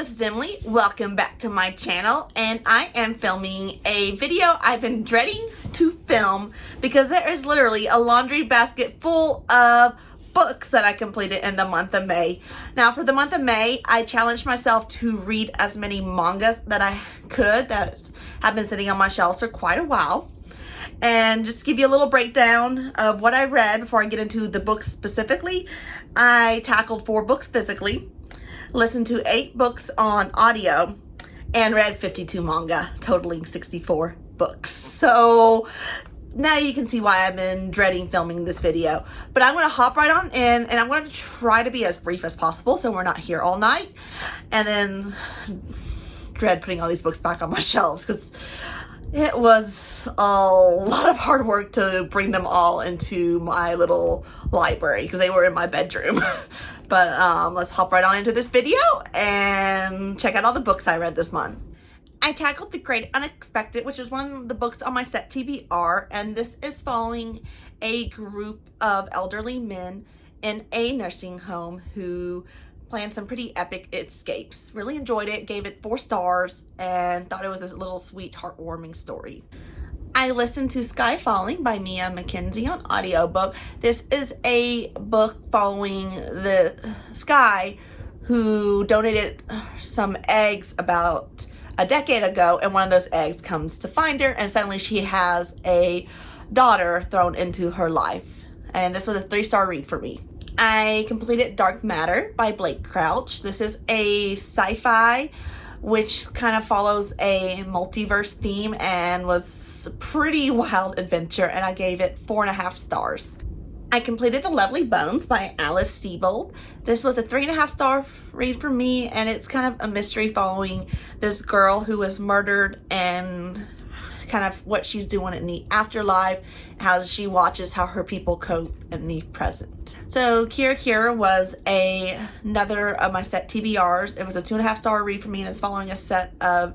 this is Emily. Welcome back to my channel, and I am filming a video I've been dreading to film because there is literally a laundry basket full of books that I completed in the month of May. Now, for the month of May, I challenged myself to read as many mangas that I could that have been sitting on my shelves for quite a while. And just to give you a little breakdown of what I read before I get into the books specifically, I tackled 4 books physically, listened to 8 books on audio, and read 52 manga, totaling 64 books. So now you can see why I've been dreading filming this video. But I'm going to hop right on in, and I'm going to try to be as brief as possible so we're not here all night. And then dread putting all these books back on my shelves because it was a lot of hard work to bring them all into my little library because they were in my bedroom. But let's hop right on into this video and check out all the books I read this month. I tackled The Great Unexpected, which is one of the books on my set TBR, and this is following a group of elderly men in a nursing home who planned some pretty epic escapes. Really enjoyed it, gave it 4 stars, and thought it was a little sweet, heartwarming story. I listened to Sky Falling by Mia McKenzie on audiobook. This is a book following the Sky, who donated some eggs about a decade ago, and one of those eggs comes to find her, and suddenly she has a daughter thrown into her life. And this was a 3-star read for me. I completed Dark Matter by Blake Crouch. This is a sci-fi which kind of follows a multiverse theme and was a pretty wild adventure, and I gave it 4.5 stars. I completed The Lovely Bones by Alice Sebold. This was a 3.5-star read for me, and it's kind of a mystery following this girl who was murdered and kind of what she's doing in the afterlife, how she watches how her people cope in the present. So Kira Kira was another of my set TBRs. It was a 2.5-star read for me, and it's following a set of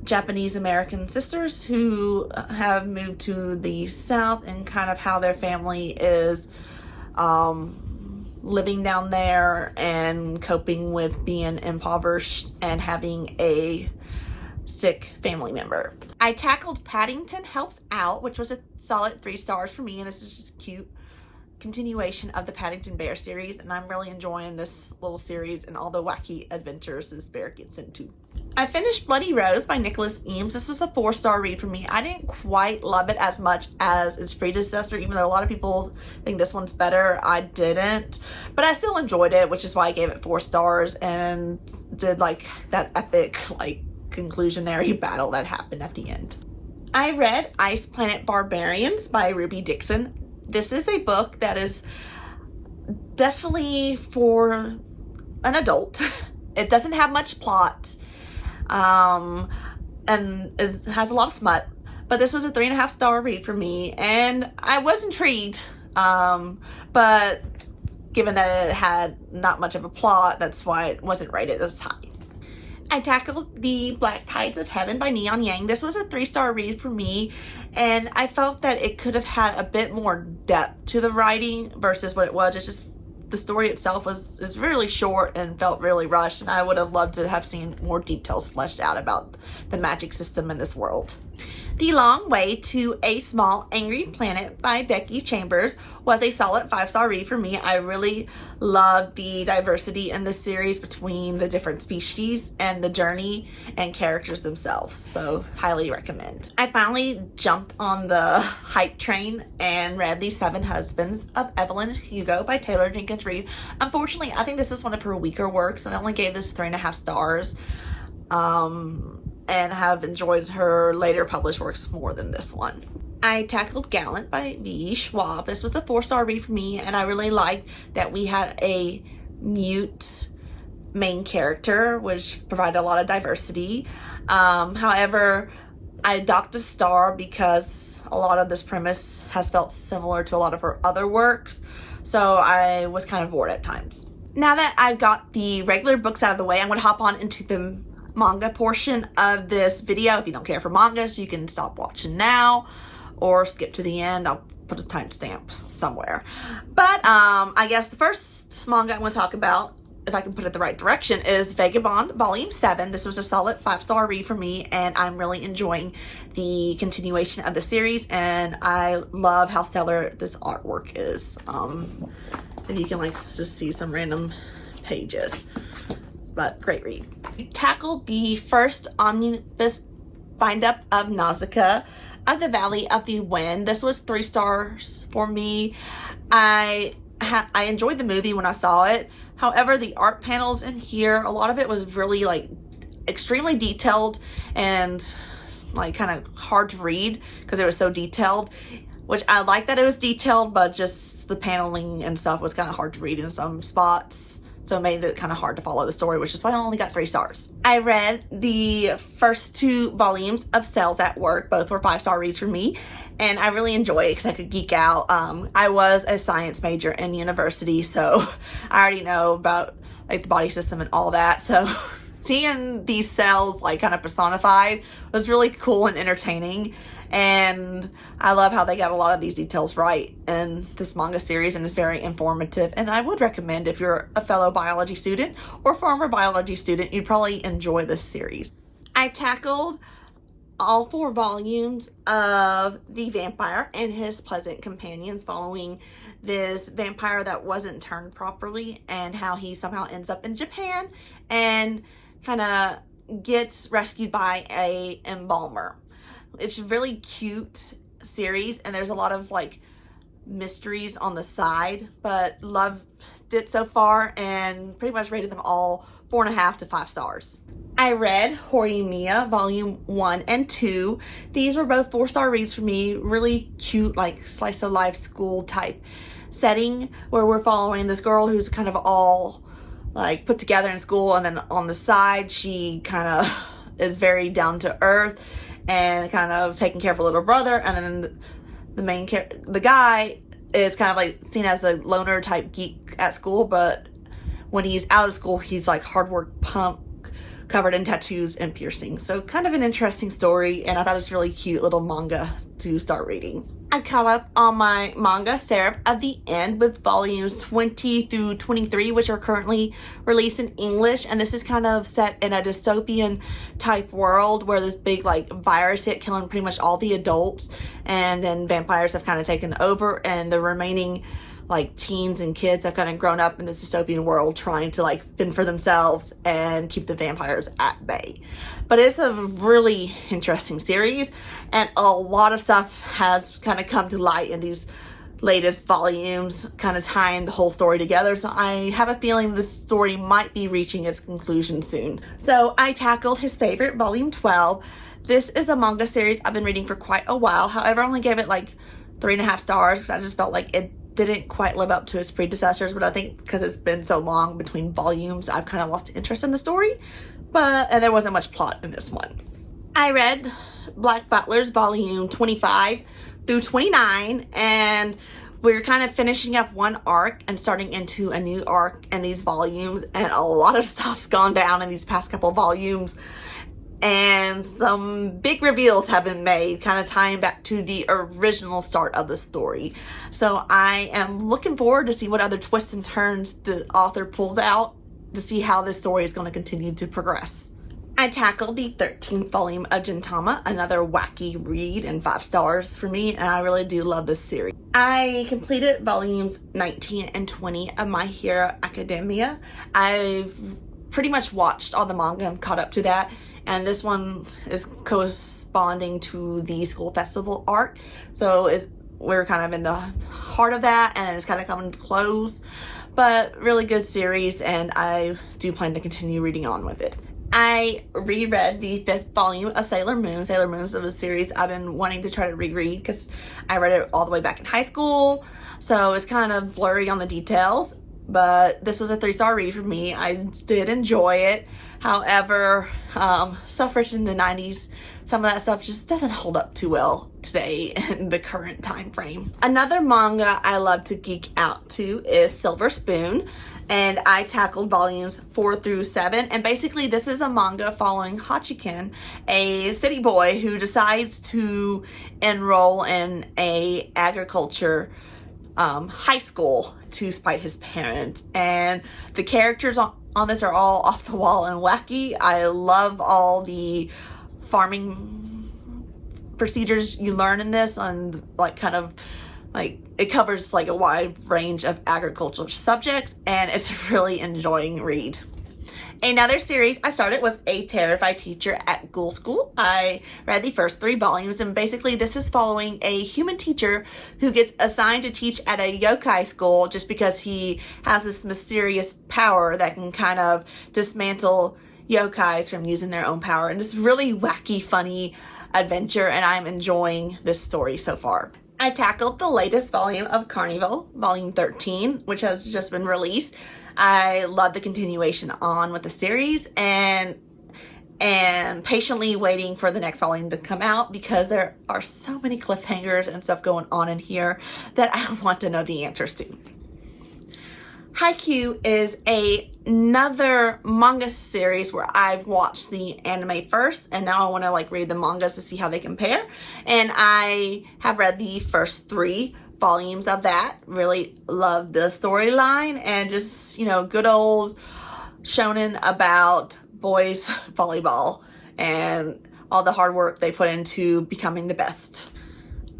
Japanese American sisters who have moved to the South and kind of how their family is living down there and coping with being impoverished and having a sick family member. I tackled Paddington Helps Out, which was a solid 3 stars for me, and this is just a cute continuation of the Paddington Bear series, and I'm really enjoying this little series and all the wacky adventures this bear gets into. I finished Bloody Rose by Nicholas Eames. This was a 4-star read for me. I didn't quite love it as much as its predecessor, even though a lot of people think this one's better. I didn't, but I still enjoyed it, which is why I gave it 4 stars and did like that epic conclusionary battle that happened at the end. I read Ice Planet Barbarians by Ruby Dixon. This is a book that is definitely for an adult. It doesn't have much plot, and it has a lot of smut, but this was a 3.5-star read for me, and I was intrigued, but given that it had not much of a plot, that's why it wasn't rated as high. I tackled The Black Tides of Heaven by Neon Yang. This was a 3-star read for me, and I felt that it could have had a bit more depth to the writing versus what it was. It's just the story itself is really short and felt really rushed, and I would have loved to have seen more details fleshed out about the magic system in this world. The Long Way to a Small Angry Planet by Becky Chambers was a solid 5-star read for me. I really loved the diversity in this series between the different species and the journey and characters themselves, so highly recommend. I finally jumped on the hype train and read The 7 Husbands of Evelyn Hugo by Taylor Jenkins Reid. Unfortunately, I think this is one of her weaker works, and I only gave this 3.5 stars. And have enjoyed her later published works more than this one. I tackled Gallant by V.E. Schwab. This was a 4-star read for me, and I really liked that we had a mute main character, which provided a lot of diversity. However, I docked a star because a lot of this premise has felt similar to a lot of her other works, so I was kind of bored at times. Now that I've got the regular books out of the way, I'm going to hop on into the manga portion of this video. If you don't care for mangas, you can stop watching now or skip to the end. I'll put a timestamp somewhere. But I guess the first manga I want to talk about if I can put it the right direction, is Vagabond Volume 7. This was a solid 5-star read for me, and I'm really enjoying the continuation of the series, and I love how stellar this artwork is. If you can like just see some random pages, but great read. We tackled the first omnibus bind-up of Nausicaa of the Valley of the Wind. This was 3 stars for me. I enjoyed the movie when I saw it. However, the art panels in here, a lot of it was really like extremely detailed and like kind of hard to read because it was so detailed, which I like that it was detailed, but just the paneling and stuff was kind of hard to read in some spots. So it made it kind of hard to follow the story, which is why I only got 3 stars. I read the first 2 volumes of Cells at Work. Both were 5-star reads for me, and I really enjoy it because I could geek out. I was a science major in university, so I already know about like the body system and all that. So seeing these cells like kind of personified was really cool and entertaining. And I love how they got a lot of these details right in this manga series, and it's very informative. And I would recommend, if you're a fellow biology student or former biology student, you'd probably enjoy this series. I tackled all 4 volumes of The Vampire and His Pleasant Companions, following this vampire that wasn't turned properly and how he somehow ends up in Japan and kind of gets rescued by a embalmer. It's a really cute series, and there's a lot of like mysteries on the side, but loved it so far and pretty much rated them all 4.5 to 5 stars. I read Horimiya Volume 1 and 2. These were both 4-star reads for me. Really cute, like slice of life school type setting where we're following this girl who's kind of all like put together in school, and then on the side she kind of is very down to earth and kind of taking care of her little brother, and then the guy is kind of like seen as the loner type geek at school, but when he's out of school he's like hard work punk covered in tattoos and piercings. So kind of an interesting story, and I thought it was really cute little manga to start reading. I caught up on my manga Seraph of the End with volumes 20 through 23, which are currently released in English. And this is kind of set in a dystopian type world where this big like virus hit, killing pretty much all the adults, and then vampires have kind of taken over, and the remaining like teens and kids have kind of grown up in this dystopian world trying to like fend for themselves and keep the vampires at bay. But it's a really interesting series, and a lot of stuff has kind of come to light in these latest volumes, kind of tying the whole story together. So I have a feeling this story might be reaching its conclusion soon. So I tackled His Favorite Volume 12. This is a manga series I've been reading for quite a while. However, I only gave it like 3.5 stars because I just felt like it didn't quite live up to its predecessors, but I think because it's been so long between volumes, I've kind of lost interest in the story. And there wasn't much plot in this one. I read Black Butlers Volume 25 through 29, and we're kind of finishing up one arc and starting into a new arc in these volumes, and a lot of stuff's gone down in these past couple volumes, and some big reveals have been made, kind of tying back to the original start of the story. So I am looking forward to see what other twists and turns the author pulls out to see how this story is going to continue to progress. I tackled the 13th volume of Gintama, another wacky read and 5 stars for me, and I really do love this series. I completed volumes 19 and 20 of My Hero Academia. I've pretty much watched all the manga and caught up to that, and this one is corresponding to the school festival arc, so we're kind of in the heart of that, and it's kind of coming to close. But really good series, and I do plan to continue reading on with it. I reread the 5th volume of Sailor Moon. Sailor Moon is a series I've been wanting to try to reread because I read it all the way back in high school, so it's kind of blurry on the details, but this was a 3-star read for me. I did enjoy it. However, suffrage in the 90s, some of that stuff just doesn't hold up too well today in the current time frame. Another manga I love to geek out to is Silver Spoon, and I tackled volumes 4 through 7. And basically this is a manga following Hachiken, a city boy who decides to enroll in a agriculture high school to spite his parents. And the characters on this are all off the wall and wacky. I love all the farming procedures you learn in this, and like kind of like it covers like a wide range of agricultural subjects, and it's a really enjoying read. Another series I started was A Terrified Teacher at Ghoul School. I read the first 3 volumes, and basically this is following a human teacher who gets assigned to teach at a yokai school just because he has this mysterious power that can kind of dismantle yokais from using their own power. And it's really wacky, funny adventure, and I'm enjoying this story so far. I tackled the latest volume of Carnival, volume 13, which has just been released. I love the continuation on with the series, and patiently waiting for the next volume to come out because there are so many cliffhangers and stuff going on in here that I want to know the answers to. Haikyuu is another manga series where I've watched the anime first, and now I want to like read the mangas to see how they compare. And I have read the first 3 volumes of that. Really love the storyline, and just, you know, good old shonen about boys volleyball and all the hard work they put into becoming the best.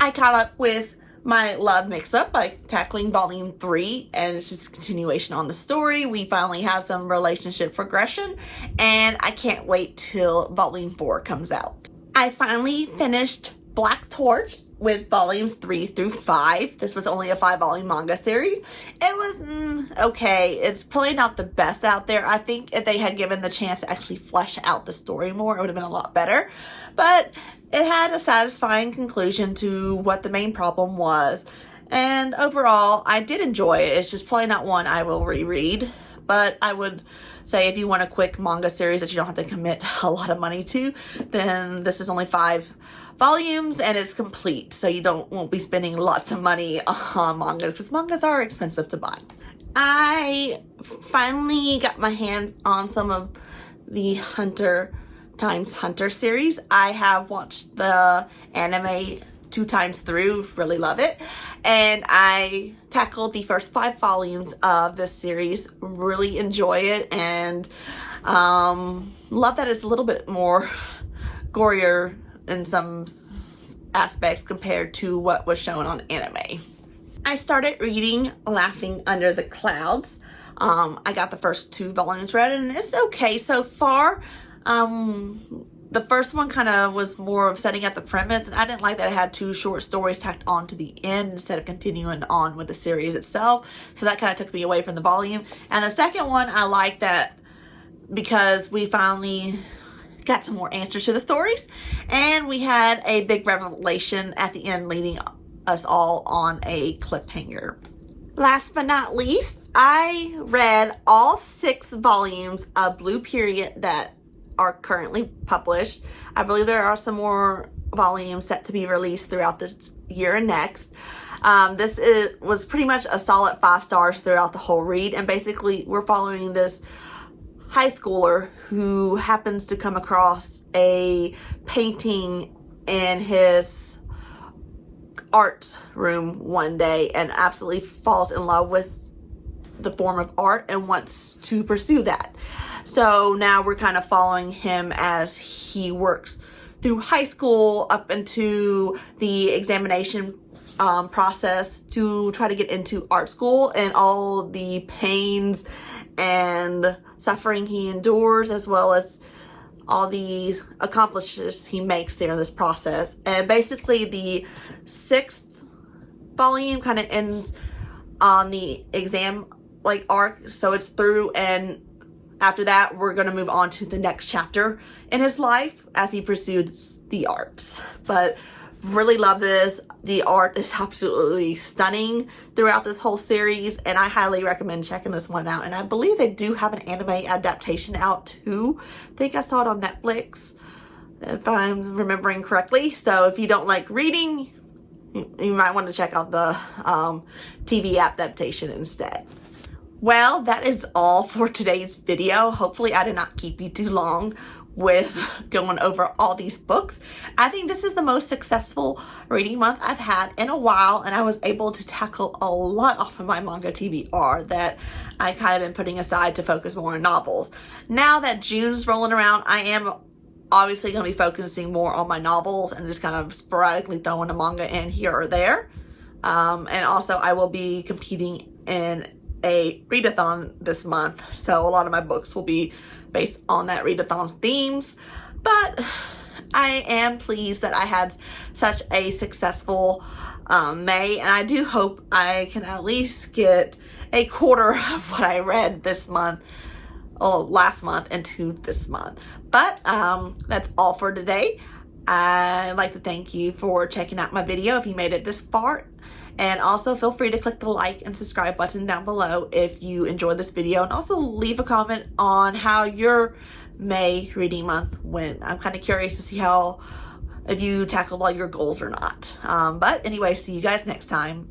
I caught up with my love mix-up by tackling volume 3, and it's just a continuation on the story. We finally have some relationship progression, and I can't wait till volume 4 comes out. I finally finished Black Torch with volumes 3 through 5. This was only a 5-volume manga series. It was okay. It's probably not the best out there. I think if they had given the chance to actually flesh out the story more, it would have been a lot better. But it had a satisfying conclusion to what the main problem was. And overall, I did enjoy it. It's just probably not one I will reread. But I would say if you want a quick manga series that you don't have to commit a lot of money to, then this is only 5 volumes and it's complete. So you won't be spending lots of money on mangas, because mangas are expensive to buy. I finally got my hand on some of the Hunter x Hunter series. I have watched the anime 2 times through, really love it, and I tackled the first 5 volumes of this series. Really enjoy it, and love that it's a little bit more gorier in some aspects compared to what was shown on anime. I started reading Laughing Under the Clouds. I got the first 2 volumes read, and it's okay so far. The first one kind of was more of setting up the premise, and I didn't like that it had 2 short stories tacked on to the end instead of continuing on with the series itself. So that kind of took me away from the volume. And the second one, I liked that because we finally got some more answers to the stories, and we had a big revelation at the end leading us all on a cliffhanger. Last but not least, I read all 6 volumes of Blue Period that are currently published. I believe there are some more volumes set to be released throughout this year and next. This was pretty much a solid 5 stars throughout the whole read, and basically we're following this high schooler who happens to come across a painting in his art room one day and absolutely falls in love with the form of art and wants to pursue that. So now we're kind of following him as he works through high school up into the examination process to try to get into art school, and all the pains and suffering he endures, as well as all the accomplishments he makes during this process. And basically the 6th volume kind of ends on the exam like arc, so it's through, and after that we're going to move on to the next chapter in his life as he pursues the arts. But really love this. The art is absolutely stunning throughout this whole series, and I highly recommend checking this one out. And I believe they do have an anime adaptation out too. I think I saw it on Netflix, if I'm remembering correctly. So if you don't like reading, you might want to check out the TV adaptation instead. Well, that is all for today's video. Hopefully I did not keep you too long with going over all these books. I think this is the most successful reading month I've had in a while, and I was able to tackle a lot off of my manga TBR that I kind of been putting aside to focus more on novels. Now that June's rolling around, I am obviously going to be focusing more on my novels and just kind of sporadically throwing a manga in here or there. And also I will be competing in a readathon this month, so a lot of my books will be based on that readathon's themes. But I am pleased that I had such a successful May, and I do hope I can at least get a quarter of what I read this month, last month, into this month. But that's all for today. I'd like to thank you for checking out my video if you made it this far. And also feel free to click the like and subscribe button down below if you enjoyed this video. And also leave a comment on how your May reading month went. I'm kind of curious to see if you tackled all your goals or not. But anyway, see you guys next time.